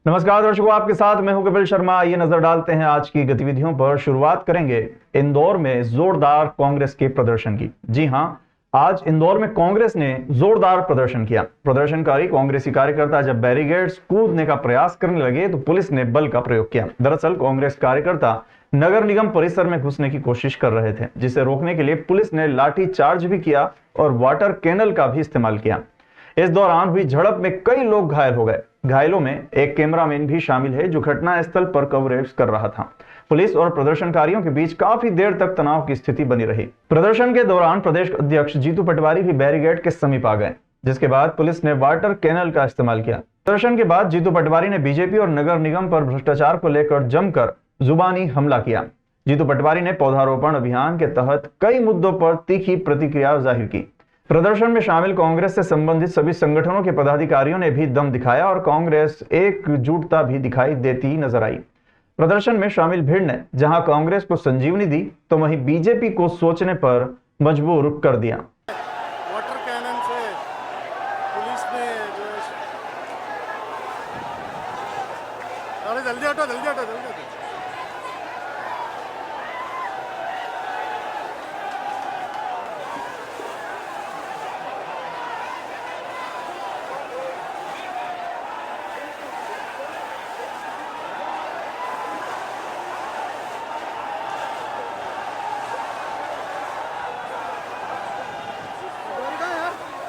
नमस्कार दर्शकों, आपके साथ मैं हूं कपिल शर्मा। ये नजर डालते हैं आज की गतिविधियों पर। शुरुआत करेंगे इंदौर में जोरदार कांग्रेस के प्रदर्शन की। जी हां, आज इंदौर में कांग्रेस ने जोरदार प्रदर्शन किया। प्रदर्शनकारी कांग्रेसी कार्यकर्ता जब बैरिकेड्स कूदने का प्रयास करने लगे तो पुलिस ने बल का प्रयोग किया। दरअसल कांग्रेस कार्यकर्ता नगर निगम परिसर में घुसने की कोशिश कर रहे थे, जिसे रोकने के लिए पुलिस ने लाठी चार्ज भी किया और वाटर कैनल का भी इस्तेमाल किया। इस दौरान हुई झड़प में कई लोग घायल हो गए। घायलों में एक कैमरामैन भी शामिल है जो घटनास्थल पर कवरेज कर रहा था। पुलिस और प्रदर्शनकारियों के बीच काफी देर तक तनाव की स्थिति बनी रही। प्रदर्शन के दौरान प्रदेश अध्यक्ष जीतू पटवारी भी बैरिकेड के समीप आ गए, जिसके बाद पुलिस ने वाटर कैनल का इस्तेमाल किया। प्रदर्शन के बाद जीतू पटवारी ने बीजेपी और नगर निगम पर भ्रष्टाचार को लेकर जमकर जुबानी हमला किया। जीतू पटवारी ने पौधारोपण अभियान के तहत कई मुद्दों पर तीखी प्रतिक्रिया जाहिर की। प्रदर्शन में शामिल कांग्रेस से संबंधित सभी संगठनों के पदाधिकारियों ने भी दम दिखाया और कांग्रेस एकजुटता भी दिखाई देती नजर आई। प्रदर्शन में शामिल भीड़ ने जहां कांग्रेस को संजीवनी दी तो वहीं बीजेपी को सोचने पर मजबूर कर दिया। वाटर कैनन से पुलिस ने जो है, अरे जल्दी हटो जल्दी हटो जल्दी हटो।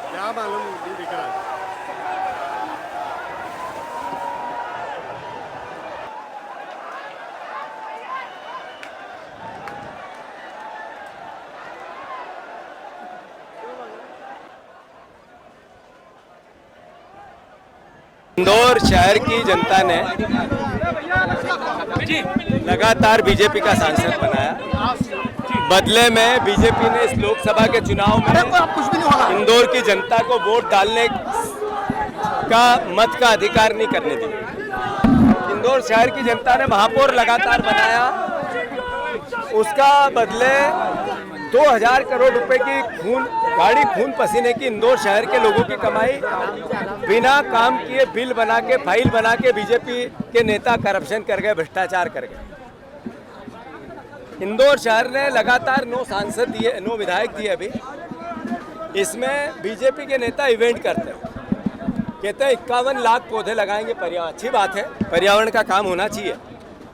क्या मालूम नहीं दिख रहा है। इंदौर शहर की जनता ने लगातार बीजेपी का सांसद बनाया। बदले में बीजेपी ने इस लोकसभा के चुनाव में इंदौर की जनता को वोट डालने का मत का अधिकार नहीं करने दिया। इंदौर शहर की जनता ने महापौर लगातार बनाया, उसका बदले 2000 करोड़ रुपए की खून पसीने की इंदौर शहर के लोगों की कमाई बिना काम किए बिल बना के फाइल बना के बीजेपी के नेता करप्शन कर गए, भ्रष्टाचार कर गए। इंदौर शहर ने लगातार 9 सांसद दिए, 9 विधायक दिए। अभी इसमें बीजेपी के नेता इवेंट करते हैं, कहते हैं 51 लाख पौधे लगाएंगे। पर्यावरण अच्छी बात है, पर्यावरण का काम होना चाहिए,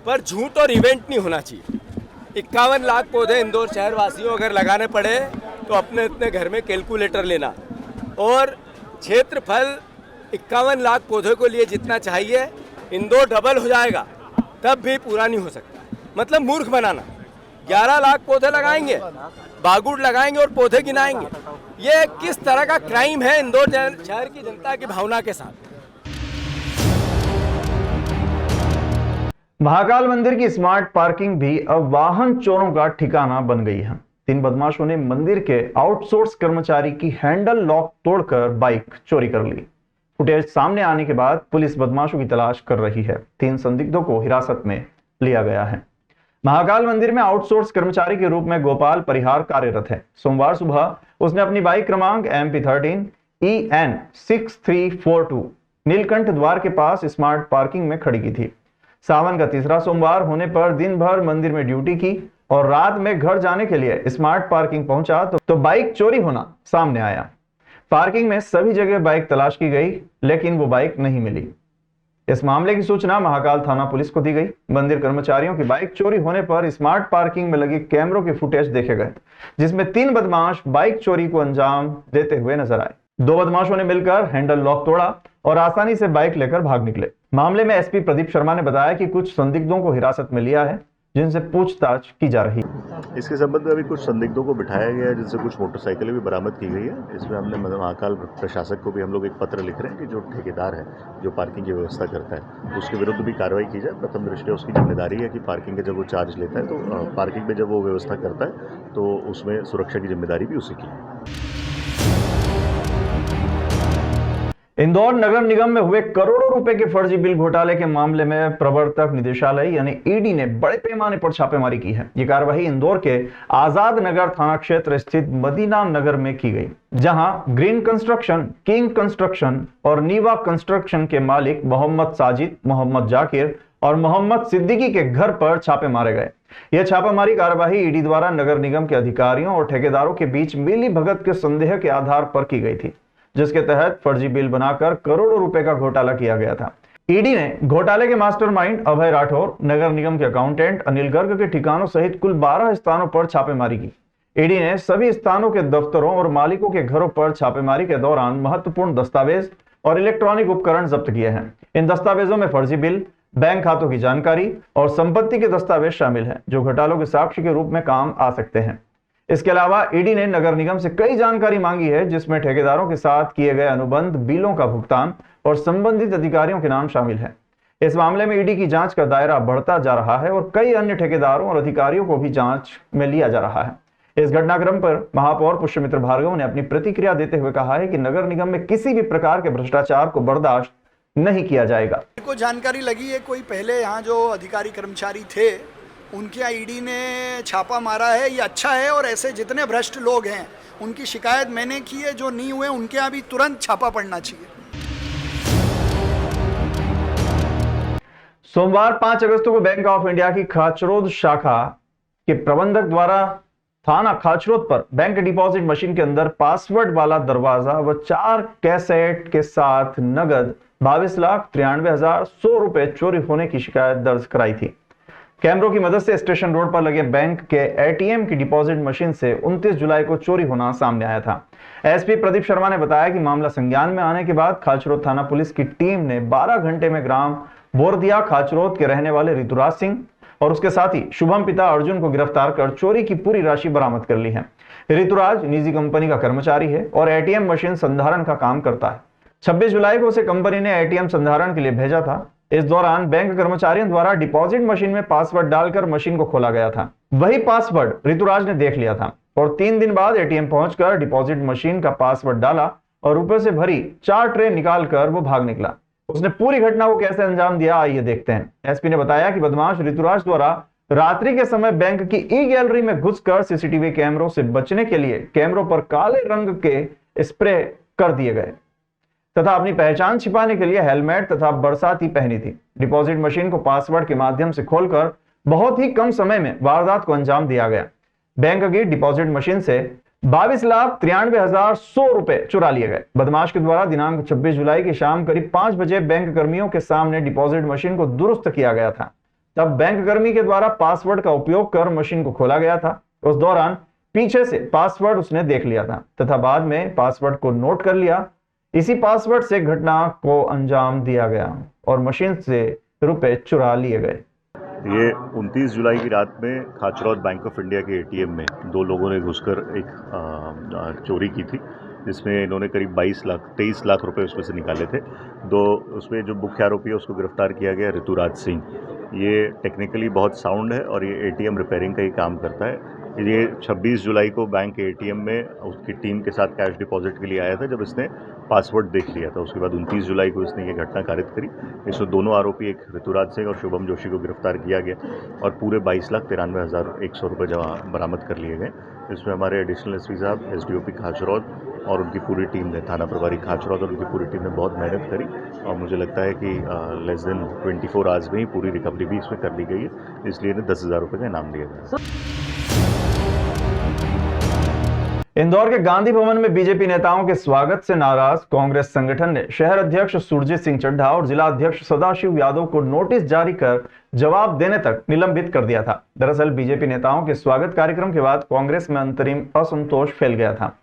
पर झूठ और इवेंट नहीं होना चाहिए। 51 लाख पौधे इंदौर शहर वासियों अगर लगाने पड़े तो अपने अपने घर में कैलकुलेटर लेना, और क्षेत्रफल 51 लाख पौधे को लिए जितना चाहिए इंदौर डबल हो जाएगा, तब भी पूरा नहीं हो सकता। मतलब मूर्ख बनाना। 11 लाख पौधे लगाएंगे, बागुड़ लगाएंगे और पौधे गिनाएंगे। ये किस तरह का क्राइम है इंदौर शहर की जनता की भावना के साथ। महाकाल मंदिर की स्मार्ट पार्किंग भी अब वाहन चोरों का ठिकाना बन गई है। 3 बदमाशों ने मंदिर के आउटसोर्स कर्मचारी की हैंडल लॉक तोड़कर बाइक चोरी कर ली। फुटेज सामने आने के बाद पुलिस बदमाशों की तलाश कर रही है। 3 संदिग्धों को हिरासत में लिया गया है। महाकाल मंदिर में आउटसोर्स कर्मचारी के रूप में गोपाल परिहार कार्यरत है। सोमवार सुबह उसने अपनी बाइक क्रमांक MP13 EN 6342 नीलकंठ द्वार के पास स्मार्ट पार्किंग में खड़ी की थी। सावन का तीसरा सोमवार होने पर दिन भर मंदिर में ड्यूटी की और रात में घर जाने के लिए स्मार्ट पार्किंग पहुंचा तो बाइक चोरी होना सामने आया। पार्किंग में सभी जगह बाइक तलाश की गई, लेकिन वो बाइक नहीं मिली। इस मामले की सूचना महाकाल थाना पुलिस को दी गई। मंदिर कर्मचारियों की बाइक चोरी होने पर स्मार्ट पार्किंग में लगे कैमरों के फुटेज देखे गए, जिसमें 3 बदमाश बाइक चोरी को अंजाम देते हुए नजर आए। 2 बदमाशों ने मिलकर हैंडल लॉक तोड़ा और आसानी से बाइक लेकर भाग निकले। मामले में SP प्रदीप शर्मा ने बताया कि कुछ संदिग्धों को हिरासत में लिया है, जिनसे पूछताछ की जा रही है। इसके संबंध में अभी कुछ संदिग्धों को बिठाया गया है, जिनसे कुछ मोटरसाइकिलें भी बरामद की गई है। इसमें हमने महाकाल प्रशासक को भी हम लोग एक पत्र लिख रहे हैं कि जो ठेकेदार है, जो पार्किंग की व्यवस्था करता है, उसके विरुद्ध भी कार्रवाई की जाए। प्रथम दृष्टया उसकी जिम्मेदारी है कि पार्किंग का जब वो चार्ज लेता है तो पार्किंग में जब वो व्यवस्था करता है तो उसमें सुरक्षा की जिम्मेदारी भी उसी की है। इंदौर नगर निगम में हुए करोड़ों रुपए के फर्जी बिल घोटाले के मामले में प्रवर्तक निदेशालय यानी ईडी ने बड़े पैमाने पर छापेमारी की है। ये कार्रवाई इंदौर के आजाद नगर थाना क्षेत्र स्थित मदीना नगर में की गई, जहां ग्रीन कंस्ट्रक्शन, किंग कंस्ट्रक्शन और नीवा कंस्ट्रक्शन के मालिक मोहम्मद साजिद, मोहम्मद जाकिर और मोहम्मद सिद्दीकी के घर पर छापे मारे गए। यह छापेमारी कार्रवाई ईडी द्वारा नगर निगम के अधिकारियों और ठेकेदारों के बीच मिली भगत के संदेह के आधार पर की गई थी, जिसके तहत फर्जी बिल बनाकर करोड़ों रुपए का घोटाला किया गया था। ईडी ने घोटाले के मास्टरमाइंड अभय राठौर, नगर निगम के अकाउंटेंट अनिल गर्ग के ठिकानों सहित कुल 12 स्थानों पर छापेमारी की। ईडी ने सभी स्थानों के दफ्तरों और मालिकों के घरों पर छापेमारी के दौरान महत्वपूर्ण दस्तावेज और इलेक्ट्रॉनिक उपकरण जब्त किए हैं। इन दस्तावेजों में फर्जी बिल, बैंक खातों की जानकारी और संपत्ति के दस्तावेज शामिल हैं, जो घोटालों के साक्ष्य के रूप में काम आ सकते हैं। इसके अलावा ईडी ने नगर निगम से कई जानकारी मांगी है, जिसमें ठेकेदारों के साथ किए गए अनुबंध, बिलों का भुगतान और संबंधित अधिकारियों के नाम शामिल हैं। इस मामले में ईडी की जांच का दायरा बढ़ता जा रहा है और कई अन्य ठेकेदारों और अधिकारियों को भी जांच में लिया जा रहा है। इस घटनाक्रम पर महापौर पुष्यमित्र भार्गव ने अपनी प्रतिक्रिया देते हुए कहा है कि नगर निगम में किसी भी प्रकार के भ्रष्टाचार को बर्दाश्त नहीं किया जाएगा। को जानकारी लगी है कोई पहले यहाँ जो अधिकारी कर्मचारी थे उनके यहाँ ईडी ने छापा मारा है, ये अच्छा है। और ऐसे जितने भ्रष्ट लोग हैं उनकी शिकायत मैंने की है, जो नहीं हुए उनके यहाँ भी तुरंत छापा पड़ना चाहिए। सोमवार 5 अगस्त को बैंक ऑफ इंडिया की खाचरोद शाखा के प्रबंधक द्वारा थाना खाचरोद पर बैंक डिपॉजिट मशीन के अंदर पासवर्ड वाला दरवाजा व 4 कैसेट के साथ नगद 22,93,100 रुपए चोरी होने की शिकायत दर्ज कराई थी। कैमरों की मदद से स्टेशन रोड पर लगे बैंक के एटीएम की डिपॉजिट मशीन से 29 जुलाई को चोरी होना सामने आया था। एसपी प्रदीप शर्मा ने बताया कि मामला संज्ञान में आने के बाद खाचरोद थाना पुलिस की टीम ने 12 घंटे में ग्राम बोरदिया खाचरोद के रहने वाले ऋतुराज सिंह और उसके साथी शुभम पिता अर्जुन को गिरफ्तार कर चोरी की पूरी राशि बरामद कर ली है। ऋतुराज निजी कंपनी का कर्मचारी है और एटीएम मशीन संधारण का काम करता है। 26 जुलाई को उसे कंपनी ने एटीएम संधारण के लिए भेजा था। इस दौरान बैंक कर्मचारियों द्वारा डिपॉजिट मशीन में पासवर्ड डालकर मशीन को खोला गया था। वही पासवर्ड ऋतुराज ने देख लिया था और 3 दिन बाद एटीएम पहुंचकर डिपॉजिट मशीन का पासवर्ड डाला और रुपए से भरी 4 ट्रे निकालकर वो भाग निकला। उसने पूरी घटना को कैसे अंजाम दिया, आइए देखते हैं। एसपी ने बताया कि बदमाश ऋतुराज द्वारा रात्रि के समय बैंक की ई गैलरी में घुसकर सीसीटीवी कैमरों से बचने के लिए कैमरों पर काले रंग के स्प्रे कर दिए गए तथा अपनी पहचान छिपाने के लिए हेलमेट तथा बरसाती पहनी थी। डिपॉजिट मशीन को पासवर्ड के माध्यम से खोलकर बहुत ही कम समय में वारदात को अंजाम दिया गया। बैंक की डिपॉजिट मशीन से 22,93,100 रुपए चुरा लिए गए। बदमाश के द्वारा दिनांक 26 जुलाई की शाम करीब 5 बजे बैंक कर्मियों के सामने डिपॉजिट मशीन को दुरुस्त किया गया था। तब बैंक कर्मी के द्वारा पासवर्ड का उपयोग कर मशीन को खोला गया था। उस दौरान पीछे से पासवर्ड उसने देख लिया था तथा बाद में पासवर्ड को नोट कर लिया। इसी पासवर्ड से घटना को अंजाम दिया गया और मशीन से रुपए चुरा लिए गए। ये 29 जुलाई की रात में खाचरौद बैंक ऑफ इंडिया के एटीएम में 2 लोगों ने घुसकर एक चोरी की थी, जिसमें इन्होंने करीब 23 लाख रुपए उसमें से निकाले थे। उसमें जो मुख्य आरोपी है उसको गिरफ्तार किया गया, ऋतुराज सिंह। ये टेक्निकली बहुत साउंड है और ये एटीएम रिपेयरिंग का ही काम करता है। ये 26 जुलाई को बैंक के एटीएम में उसकी टीम के साथ कैश डिपॉजिट के लिए आया था, जब इसने पासवर्ड देख लिया था। उसके बाद 29 जुलाई को इसने ये घटना कारित करी। इसमें दोनों आरोपी, एक ऋतुराज सिंह और शुभम जोशी को गिरफ्तार किया गया और पूरे 22,93,100 रुपये जमा बरामद कर लिए गए। इसमें हमारे एडिशनल एसपी साहब, एसडीओपी खाचरौद और उनकी पूरी टीम ने, थाना प्रभारी खाचरौद और उनकी पूरी टीम ने बहुत मेहनत करी और मुझे लगता है कि लेस देन 24 आवर्स में ही पूरी रिकवरी भी इसमें कर ली गई है। इसलिए इन्हें 10,000 रुपये का इनाम दिया गया। इंदौर के गांधी भवन में बीजेपी नेताओं के स्वागत से नाराज कांग्रेस संगठन ने शहर अध्यक्ष सुरजीत सिंह चड्ढा और जिला अध्यक्ष सदाशिव यादव को नोटिस जारी कर जवाब देने तक निलंबित कर दिया था। दरअसल बीजेपी नेताओं के स्वागत कार्यक्रम के बाद कांग्रेस में अंतरिम असंतोष फैल गया था,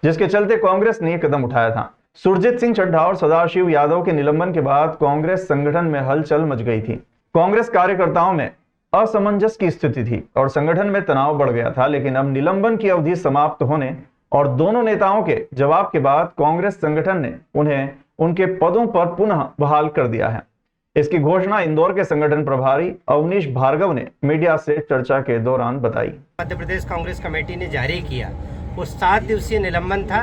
जिसके चलते कांग्रेस ने यह कदम उठाया था। सुरजीत सिंह चड्ढा और सदाशिव यादव के निलंबन के बाद कांग्रेस संगठन में हलचल मच गई थी। कांग्रेस कार्यकर्ताओं में असमंजस की स्थिति थी और संगठन में तनाव बढ़ गया था। लेकिन अब निलंबन की अवधि समाप्त होने और दोनों नेताओं के जवाब के बाद कांग्रेस संगठन ने उन्हें उनके पदों पर पुनः बहाल कर दिया है। इसकी घोषणा इंदौर के संगठन प्रभारी अवनीश भार्गव ने मीडिया से चर्चा के दौरान बताई। मध्य प्रदेश कांग्रेस कमेटी ने जारी किया वो 7 दिवसीय निलंबन था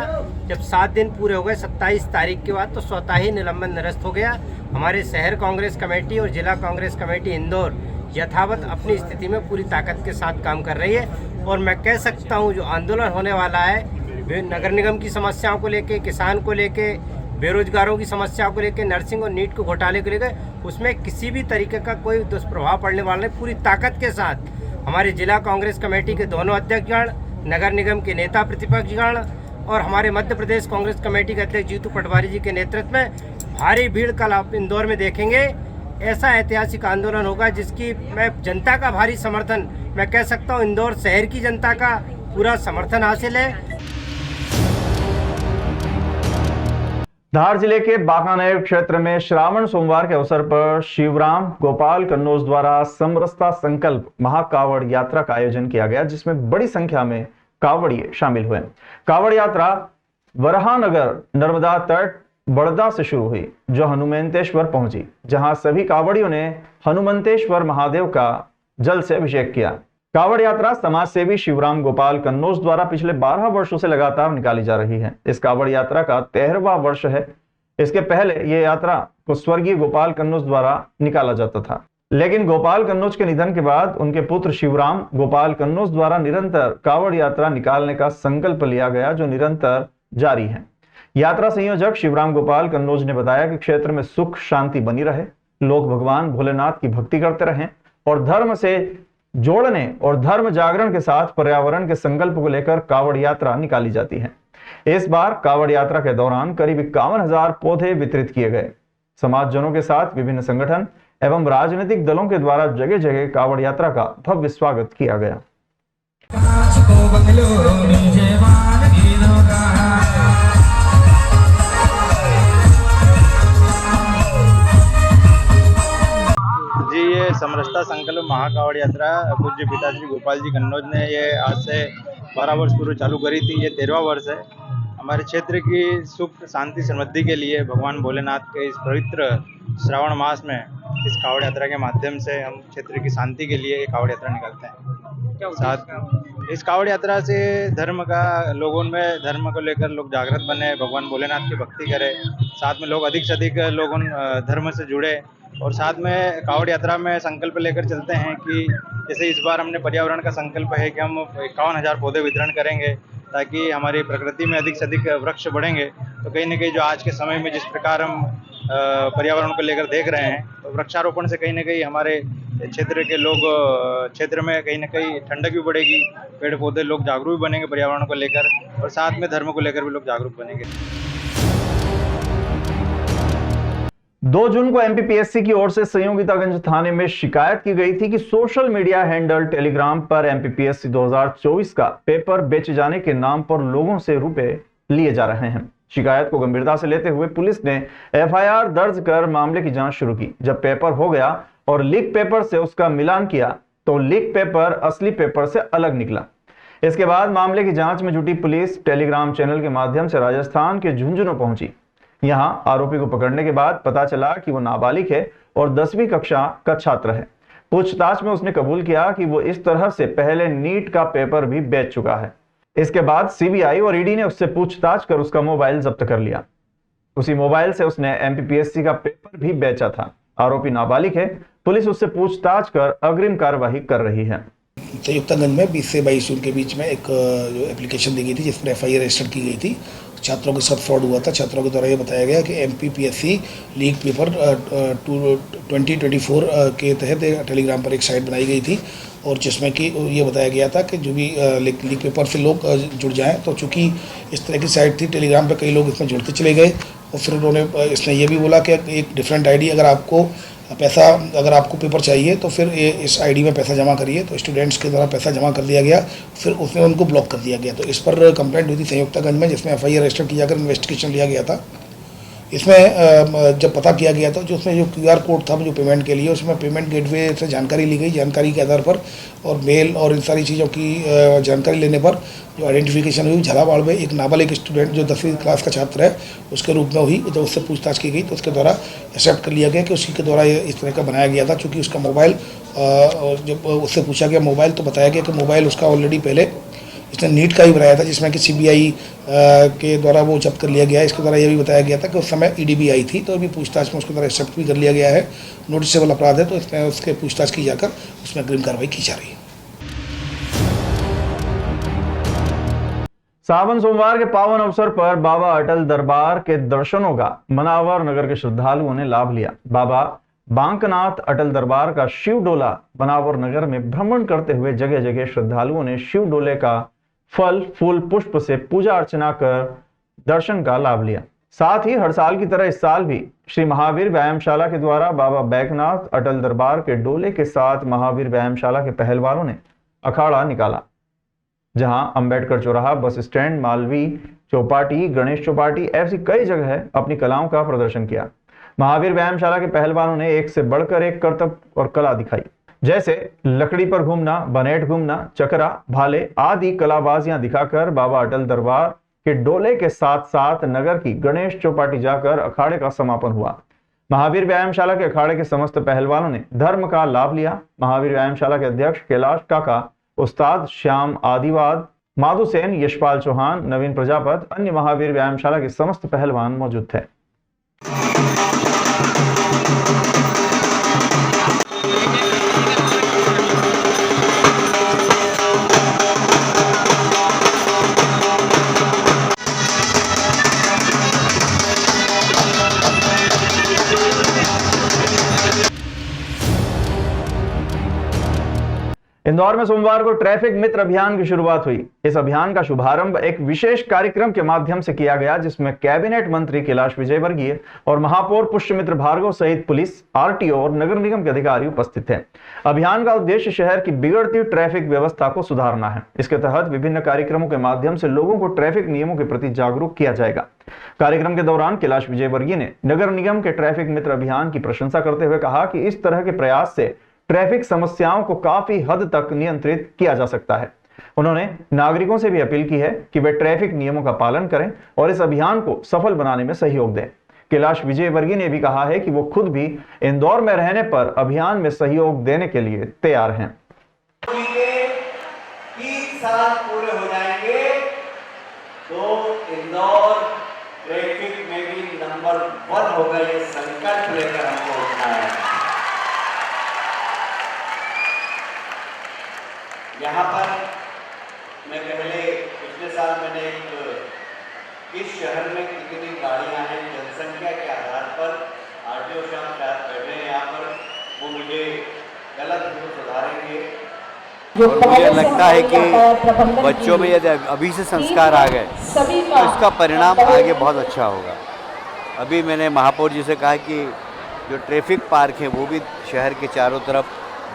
जब 7 दिन पूरे हो गए 27 तारीख के बाद तो स्वतः ही निलंबन निरस्त हो गया। हमारे शहर कांग्रेस कमेटी और जिला कांग्रेस कमेटी इंदौर यथावत अपनी स्थिति में पूरी ताकत के साथ काम कर रही है। और मैं कह सकता हूँ जो आंदोलन होने वाला है नगर निगम की समस्याओं को लेके, किसान को लेके, बेरोजगारों की समस्याओं को लेकर, नर्सिंग और नीट को घोटाले को लेकर, उसमें किसी भी तरीके का कोई दुष्प्रभाव पड़ने वाला नहीं। पूरी ताकत के साथ हमारे जिला कांग्रेस कमेटी के दोनों अध्यक्षगण, नगर निगम के नेता प्रतिपक्षगण और हमारे मध्य प्रदेश कांग्रेस कमेटी के अध्यक्ष जीतू पटवारी जी के नेतृत्व में भारी भीड़ कल आप इंदौर में देखेंगे। ऐसा ऐतिहासिक आंदोलन होगा जिसकी मैं जनता का भारी समर्थन, मैं कह सकता हूँ इंदौर शहर की जनता का पूरा समर्थन हासिल है। धार जिले के बांकानेर क्षेत्र में श्रावण सोमवार के अवसर पर शिवराम गोपाल कन्नौज द्वारा समरसता संकल्प महाकावड़ यात्रा का आयोजन किया गया, जिसमें बड़ी संख्या में कावड़िए शामिल हुए। कावड़ यात्रा वराहनगर नर्मदा तट बड़दा से शुरू हुई, जो हनुमंतेश्वर पहुंची, जहां सभी कावड़ियों ने हनुमंतेश्वर महादेव का जल से अभिषेक किया। कावड़ यात्रा समाज सेवी शिवराम गोपाल कन्नौज द्वारा पिछले 12 वर्षों से लगातार निकाली जा रही है। इस कावड़ यात्रा का 13वां वर्ष है। इसके पहले यह यात्रा को स्वर्गीय गोपाल कन्नौज द्वारा निकाला जाता था, लेकिन गोपाल कन्नौज के निधन के बाद उनके पुत्र शिवराम गोपाल कन्नौज द्वारा निरंतर कावड़ यात्रा निकालने का संकल्प लिया गया, जो निरंतर जारी है। यात्रा संयोजक शिवराम गोपाल कन्नौज ने बताया कि क्षेत्र में सुख शांति बनी रहे, लोग भगवान भोलेनाथ की भक्ति करते रहें और धर्म से जोड़ने और धर्म जागरण के साथ पर्यावरण के संकल्प को लेकर कावड़ यात्रा निकाली जाती है। इस बार कावड़ यात्रा के दौरान करीब 51,000 पौधे वितरित किए गए। समाजजनों के साथ विभिन्न संगठन एवं राजनीतिक दलों के द्वारा जगह जगह कावड़ यात्रा का भव्य स्वागत किया गया। जी, ये समरसता संकल्प महाकावड़ यात्रा पूज्य पिताश्री गोपाल जी कन्नौज ने ये आज से 12 वर्ष पूर्व चालू करी थी। ये 13वां वर्ष है। हमारे क्षेत्र की सुख शांति समृद्धि के लिए भगवान भोलेनाथ के इस पवित्र श्रावण मास में इस कावड़ यात्रा के माध्यम से हम क्षेत्र की शांति के लिए कावड़ यात्रा निकालते हैं। साथ इस कावड़ यात्रा से धर्म का लोगों में धर्म को लेकर लोग जागृत बने, भगवान भोलेनाथ की भक्ति करें, साथ में लोग अधिक से अधिक लोगों धर्म से जुड़े और साथ में कावड़ यात्रा में संकल्प लेकर चलते हैं कि जैसे इस बार हमने पर्यावरण का संकल्प है कि हम 51,000 पौधे वितरण करेंगे ताकि हमारी प्रकृति में अधिक से अधिक वृक्ष बढ़ेंगे। तो कहीं ना कहीं जो आज के समय में जिस प्रकार हम पर्यावरण को लेकर देख रहे हैं, तो वृक्षारोपण से कहीं ना कहीं हमारे क्षेत्र के लोग क्षेत्र में कहीं ना कहीं ठंडक भी बढ़ेगी, पेड़ पौधे लोग जागरूक भी बनेंगे पर्यावरण को लेकर और साथ में धर्म को लेकर भी लोग जागरूक बनेंगे। 2 जून को एमपीपीएससी की ओर से संयोगितागंज थाने में शिकायत की गई थी कि सोशल मीडिया हैंडल टेलीग्राम पर एमपीपीएससी 2024 का पेपर बेचे जाने के नाम पर लोगों से रुपए लिए जा रहे हैं। शिकायत को गंभीरता से लेते हुए पुलिस ने एफआईआर दर्ज कर मामले की जांच शुरू की। जब पेपर हो गया और लीक पेपर से उसका मिलान किया तो लीक पेपर असली पेपर से अलग निकला। इसके बाद मामले की जांच में जुटी पुलिस टेलीग्राम चैनल के माध्यम से राजस्थान के झुंझुनू पहुंची। यहां आरोपी को पकड़ने के बाद पता चला कि वो नाबालिग है और 10वीं कक्षा का छात्र है। पूछताछ में उसने कबूल किया कि वो इस तरह से पहले नीट का पेपर भी बेच चुका है। इसके बाद सीबीआई और ईडी ने उससे पूछताछ कर उसका मोबाइल जब्त कर लिया। उसी मोबाइल से उसने एमपीपीएससी का पेपर भी बेचा था। आरोपी नाबालिग है। पुलिस उससे पूछताछ कर अग्रिम कार्यवाही कर रही है। संयुक्तागंज में 20 से 22 जून के बीच में एक जो एप्लीकेशन दी गई थी जिस पर एफआईआर रजिस्टर की गई थी। छात्रों के साथ फ्रॉड हुआ था। छात्रों के द्वारा ये बताया गया कि एमपीपीएससी लीक पेपर 2024 के तहत टेलीग्राम पर एक साइट बनाई गई थी और जिसमें कि ये बताया गया था कि जो भी लीक पेपर से लोग जुड़ जाएं, तो चूँकि इस तरह की साइट थी टेलीग्राम पर कई लोग इसमें जुड़ते चले गए और फिर उन्होंने इसने ये भी बोला कि एक डिफरेंट आईडी अगर आपको पेपर चाहिए तो फिर इस आईडी में पैसा जमा करिए। तो स्टूडेंट्स के द्वारा पैसा जमा कर दिया गया, फिर उसमें उनको ब्लॉक कर दिया गया। तो इस पर कंप्लेंट हुई थी संयुक्तागंज में, जिसमें एफआईआर रजिस्टर किया कर इन्वेस्टिगेशन लिया गया था। इसमें जब पता किया गया था जो उसमें जो क्यूआर कोड था जो पेमेंट के लिए, उसमें पेमेंट गेटवे से जानकारी ली गई। जानकारी के आधार पर और मेल और इन सारी चीज़ों की जानकारी लेने पर जो आइडेंटिफिकेशन हुई झालावाड़ में एक नाबालिग स्टूडेंट जो 10वीं क्लास का छात्र है उसके रूप में हुई। जब उससे पूछताछ की गई तो उसके द्वारा एक्सेप्ट कर लिया गया कि उसी के द्वारा इस तरह का बनाया गया था। चूँकि उसका मोबाइल जब उससे पूछा गया मोबाइल, तो बताया गया कि मोबाइल उसका ऑलरेडी पहले उसने नीट का भी बनाया था, जिसमें कि CBI के द्वारा वो जब्त कर लिया गया है। इसके द्वारा ये भी बताया गया था कि उस समय ED भी आई थी, तो अभी पूछताछ में उसके द्वारा एक्सेप्ट भी कर लिया गया है। नोटिसेबल अपराध है, तो इसमें उसके पूछताछ की जाकर उसमें अग्रिम कार्रवाई की जा रही है। सावन सोमवार के पावन अवसर पर बाबा अटल दरबार के दर्शनों का मनावर नगर के श्रद्धालुओं ने लाभ लिया। बाबा बांकनाथ अटल दरबार का शिव डोला बनावर नगर में भ्रमण करते हुए जगह जगह श्रद्धालुओं ने शिव डोले का फल फूल पुष्प से पूजा अर्चना कर दर्शन का लाभ लिया। साथ ही हर साल की तरह इस साल भी श्री महावीर व्यायामशाला के द्वारा बाबा बैकनाथ अटल दरबार के डोले के साथ महावीर व्यायामशाला के पहलवानों ने अखाड़ा निकाला, जहां अंबेडकर चौराहा, बस स्टैंड, मालवी चौपाटी, गणेश चौपाटी ऐसी कई जगह अपनी कलाओं का प्रदर्शन किया। महावीर व्यायामशाला के पहलवानों ने एक से बढ़कर एक करतब और कला दिखाई, जैसे लकड़ी पर घूमना, बनेट घूमना, चकरा, भाले आदि कलाबाजियां दिखाकर बाबा अटल दरबार के डोले के साथ साथ नगर की गणेश चौपाटी जाकर अखाड़े का समापन हुआ। महावीर व्यायामशाला के अखाड़े के समस्त पहलवानों ने धर्म का लाभ लिया। महावीर व्यायामशाला के अध्यक्ष कैलाश काका, उस्ताद श्याम आदिवाद, माधु सेन, यशपाल चौहान, नवीन प्रजापत, अन्य महावीर व्यायामशाला के समस्त पहलवान मौजूद थे। इंदौर में सोमवार को ट्रैफिक मित्र अभियान की शुरुआत हुई। इस अभियान का शुभारंभ एक विशेष कार्यक्रम के माध्यम से किया गया, जिसमें कैबिनेट मंत्री कैलाश विजयवर्गीय और महापौर पुष्यमित्र भार्गव सहित पुलिस, RTO और नगर निगम के अधिकारी उपस्थित थे। अभियान का उद्देश्य शहर की बिगड़ती ट्रैफिक व्यवस्था को सुधारना है। इसके तहत विभिन्न कार्यक्रमों के माध्यम से लोगों को ट्रैफिक नियमों के प्रति जागरूक किया जाएगा। कार्यक्रम के दौरान कैलाश विजयवर्गीय ने नगर निगम के ट्रैफिक मित्र अभियान की प्रशंसा करते हुए कहा कि इस तरह के प्रयास से ट्रैफिक समस्याओं को काफी हद तक नियंत्रित किया जा सकता है। उन्होंने नागरिकों से भी अपील की है कि वे ट्रैफिक नियमों का पालन करें और इस अभियान को सफल बनाने में सहयोग दें। कैलाश विजयवर्गीय ने भी कहा है कि वो खुद भी इंदौर में रहने पर अभियान में सहयोग देने के लिए तैयार हैं। 3 साल पूरे हो जाएंगे तो इंदौर ट्रैफिक में भी नंबर 1 होगा। ये संकल्प लेकर हमको उठना है। यहाँ पर मैं पिछले साल मैंने इस शहर में कितनी गाड़ियाँ हैं जनसंख्या के आधार पर RTO साहब बैठे हैं यहाँ पर, वो मुझे गलत सुधारेंगे। और मुझे लगता है कि बच्चों में यदि अभी से संस्कार आ गए तो इसका परिणाम आगे बहुत अच्छा होगा। अभी मैंने महापौर जी से कहा कि जो ट्रैफिक पार्क है वो भी शहर के चारों तरफ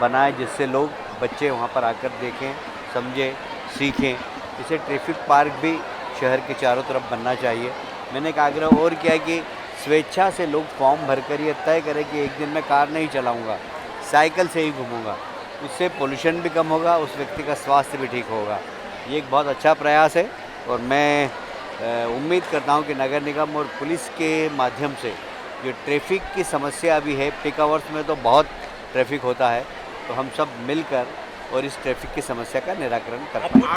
बनाए, जिससे लोग बच्चे वहाँ पर आकर देखें, समझें, सीखें। इसे ट्रैफिक पार्क भी शहर के चारों तरफ बनना चाहिए। मैंने एक आग्रह और किया कि स्वेच्छा से लोग फॉर्म भरकर ये तय करें कि एक दिन मैं कार नहीं चलाऊँगा, साइकिल से ही घूमूँगा। इससे पोल्यूशन भी कम होगा, उस व्यक्ति का स्वास्थ्य भी ठीक होगा। ये एक बहुत अच्छा प्रयास है और मैं उम्मीद करता हूँ कि नगर निगम और पुलिस के माध्यम से जो ट्रैफिक की समस्या अभी है, पीक आवर्स में तो बहुत ट्रैफिक होता है, तो हम सब मिलकर और इस ट्रैफिक की समस्या का निराकरण कर पाएं।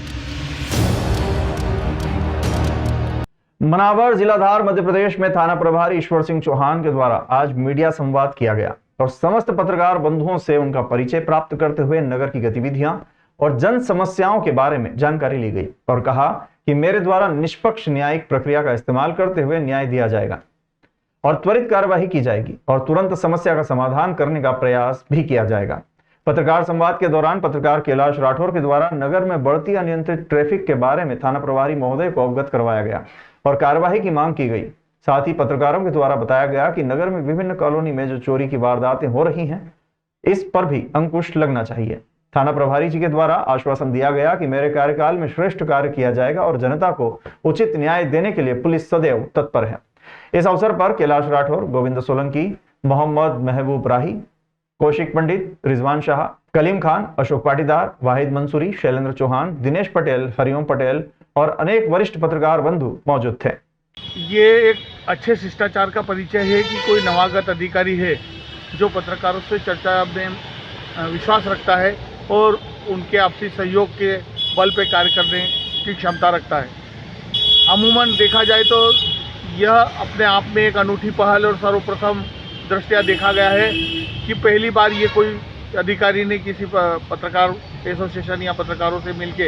मनावर जिलाधार मध्य प्रदेश में थाना प्रभारी ईश्वर सिंह चौहान के द्वारा आज मीडिया संवाद किया गया और समस्त पत्रकार बंधुओं से उनका परिचय प्राप्त करते हुए नगर की गतिविधियां और जन समस्याओं के बारे में जानकारी ली गई और कहा कि मेरे द्वारा निष्पक्ष न्यायिक प्रक्रिया का इस्तेमाल करते हुए न्याय दिया जाएगा और त्वरित कार्यवाही की जाएगी और तुरंत समस्या का समाधान करने का प्रयास भी किया जाएगा। पत्रकार संवाद के दौरान पत्रकार कैलाश राठौर के द्वारा नगर में बढ़ती अनियंत्रित ट्रैफिक के बारे में थाना प्रभारी महोदय को अवगत करवाया गया और कार्यवाही की मांग की गई। साथ ही पत्रकारों के द्वारा बताया गया कि नगर में विभिन्न कॉलोनी में जो चोरी की वारदातें हो रही हैं, इस पर भी अंकुश लगना चाहिए। थाना प्रभारी जी के द्वारा आश्वासन दिया गया कि मेरे कार्यकाल में श्रेष्ठ कार्य किया जाएगा और जनता को उचित न्याय देने के लिए पुलिस सदैव तत्पर है। इस अवसर पर कैलाश राठौर, गोविंद सोलंकी, मोहम्मद महबूब राही, कौशिक पंडित, रिजवान शाह, कलीम खान, अशोक पाटीदार, वाहिद मंसूरी, शैलेंद्र चौहान, दिनेश पटेल, हरिओम पटेल और अनेक वरिष्ठ पत्रकार बंधु मौजूद थे। ये एक अच्छे शिष्टाचार का परिचय है कि कोई नवागत अधिकारी है जो पत्रकारों से चर्चा में विश्वास रखता है और उनके आपसी सहयोग के बल पे कार्य करने की क्षमता रखता है। अमूमन देखा जाए तो यह अपने आप में एक अनूठी पहल और सर्वप्रथम दृष्टया देखा गया है कि पहली बार ये कोई अधिकारी ने किसी पत्रकार एसोसिएशन या पत्रकारों से मिलके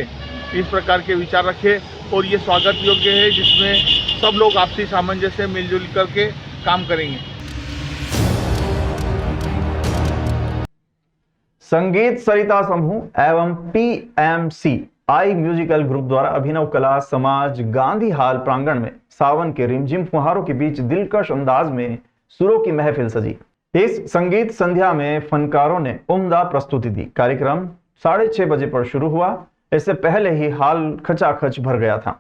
इस प्रकार के विचार रखे और ये स्वागत योग्य है, जिसमें सब लोग आपसी सामंजस्य मिलजुल करके काम करेंगे। संगीत सरिता समूह एवं PMC आई म्यूजिकल ग्रुप द्वारा अभिनव कला समाज गांधी हाल प्रांगण में सावन के रिमझिम फुहारों के बीच दिलकश अंदाज में सुरों की महफिल सजी। इस संगीत संध्या में फनकारों ने उम्दा प्रस्तुति दी। कार्यक्रम 6:30 बजे पर शुरू हुआ। इससे पहले ही हाल खचाखच भर गया था।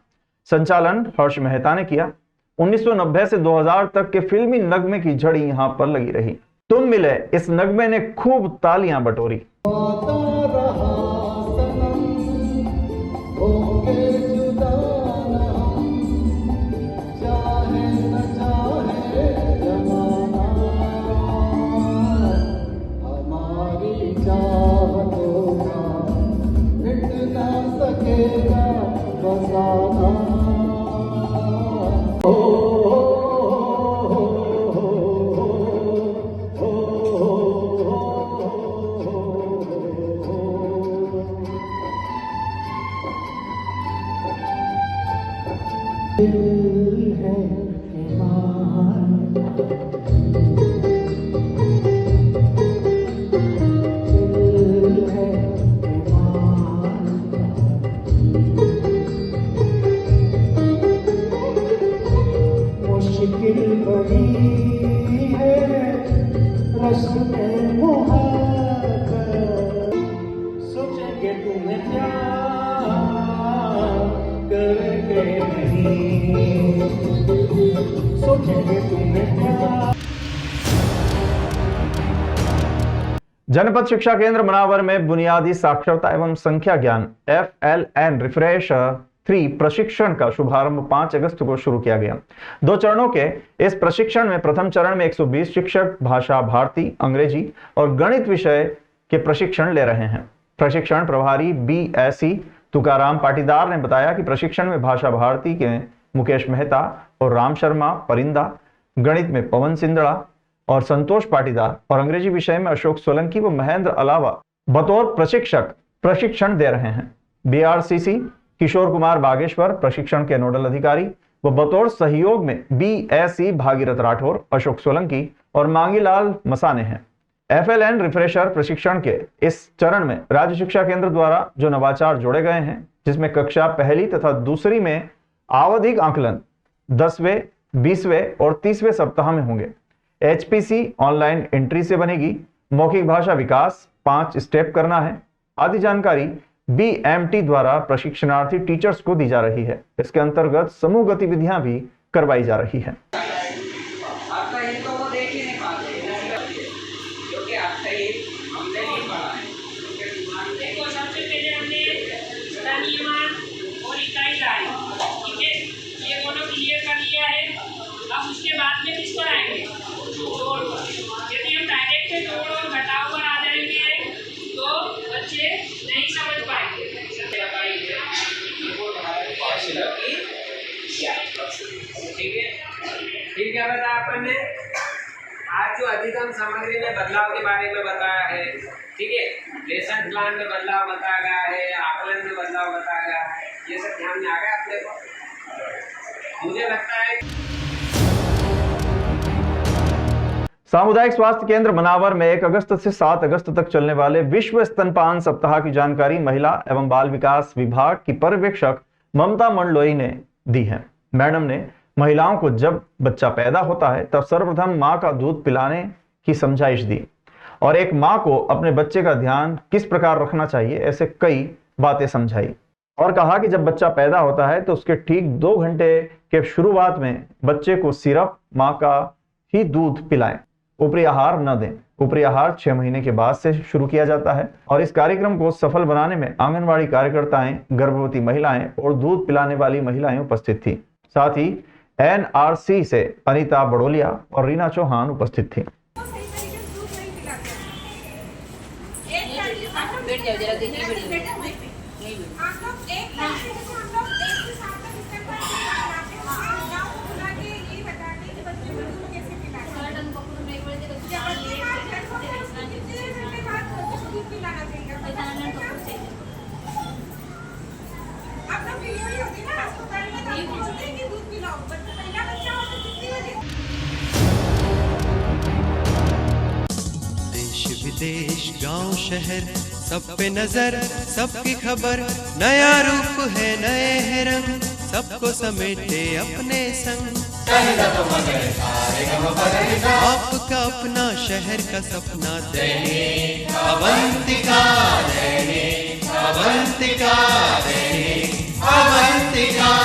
संचालन हर्ष मेहता ने किया। 1990 से 2000 तक के फिल्मी नगमे की झड़ी यहां पर लगी रही। तुम मिले इस नगमे ने खूब तालियां बटोरी। जनपद शिक्षा केंद्र मनावर में बुनियादी साक्षरता एवं संख्या ज्ञान FLN रिफ्रेशर 3 प्रशिक्षण का शुभारंभ 5 अगस्त को शुरू किया गया। 2 चरणों के इस प्रशिक्षण में प्रथम चरण में 120 शिक्षक भाषा भारती, अंग्रेजी और गणित विषय के प्रशिक्षण ले रहे हैं। प्रशिक्षण प्रभारी BSc तुकाराम पाटीदार ने बताया कि प्रशिक्षण में भाषा भारती के मुकेश मेहता और राम शर्मा परिंदा, गणित में पवन सिंदड़ा और संतोष पाटीदार और अंग्रेजी विषय में अशोक सोलंकी व महेंद्र अलावा बतौर प्रशिक्षक प्रशिक्षण दे रहे हैं। BRCC किशोर कुमार बागेश्वर प्रशिक्षण के नोडल अधिकारी व बतौर सहयोग में BSc भागीरथ राठौर, अशोक सोलंकी और मांगीलाल मसाने हैं। FLN रिफ्रेशर प्रशिक्षण के इस चरण में राज्य शिक्षा केंद्र द्वारा जो नवाचार जोड़े गए हैं, जिसमें कक्षा पहली तथा दूसरी में आवधिक आकलन 10वें, 20वें और 30वें सप्ताह में होंगे। HPC ऑनलाइन एंट्री से बनेगी। मौखिक भाषा विकास 5 स्टेप करना है आदि जानकारी BMT द्वारा प्रशिक्षणार्थी टीचर्स को दी जा रही है। इसके अंतर्गत समूह गतिविधियां भी करवाई जा रही है। उसके बाद में किस पर आएंगे, जोड़ पर। यदि हम डायरेक्ट जोड़ और घटाव पर आ जाएंगे तो बच्चे नहीं समझ पाएंगे। ठीक है बताया अपन ने। आज जो अधिगम सामग्री में बदलाव के बारे में बताया है, ठीक है, लेसन प्लान में बदलाव बताया गया है, आकलन में बदलाव बताया गया है, ये सब ध्यान में आ गया अपने को। मुझे लगता है सामुदायिक स्वास्थ्य केंद्र मनावर में 1 अगस्त से 7 अगस्त तक चलने वाले विश्व स्तनपान सप्ताह की जानकारी महिला एवं बाल विकास विभाग की पर्यवेक्षक ममता मंडलोई ने दी है। मैडम ने महिलाओं को जब बच्चा पैदा होता है तब सर्वप्रथम मां का दूध पिलाने की समझाइश दी और एक मां को अपने बच्चे का ध्यान किस प्रकार रखना चाहिए, ऐसे कई बातें समझाई और कहा कि जब बच्चा पैदा होता है तो उसके ठीक 2 घंटे के शुरुआत में बच्चे को सिर्फ मां का ही दूध पिलाएं, ऊपरी आहार न दें। ऊपरी आहार 6 महीने के बाद से शुरू किया जाता है और इस कार्यक्रम को सफल बनाने में आंगनवाड़ी कार्यकर्ताएं, गर्भवती महिलाएं और दूध पिलाने वाली महिलाएं उपस्थित थी। साथ ही NRC से अनीता बड़ोलिया और रीना चौहान उपस्थित थी। देश गांव शहर सब पे नजर, सबकी खबर, नया रूप है नए है रंग, सबको समेटे अपने संग। आपका अपना शहर का सपना दैनिक अवंतिका, दैनिक अवंतिका, दैनिक अवंतिका।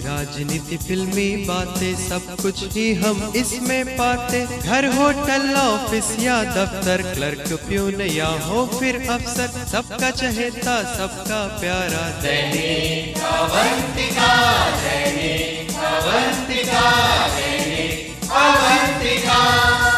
राजनीति फिल्मी बातें सब कुछ ही हम इसमें पाते, घर होटल ऑफिस या दफ्तर, क्लर्क प्यून या हो फिर अफसर, सबका चहेता सबका प्यारा दैनिक अवंतिका, दैनिक अवंतिका, दैनिक अवंतिका।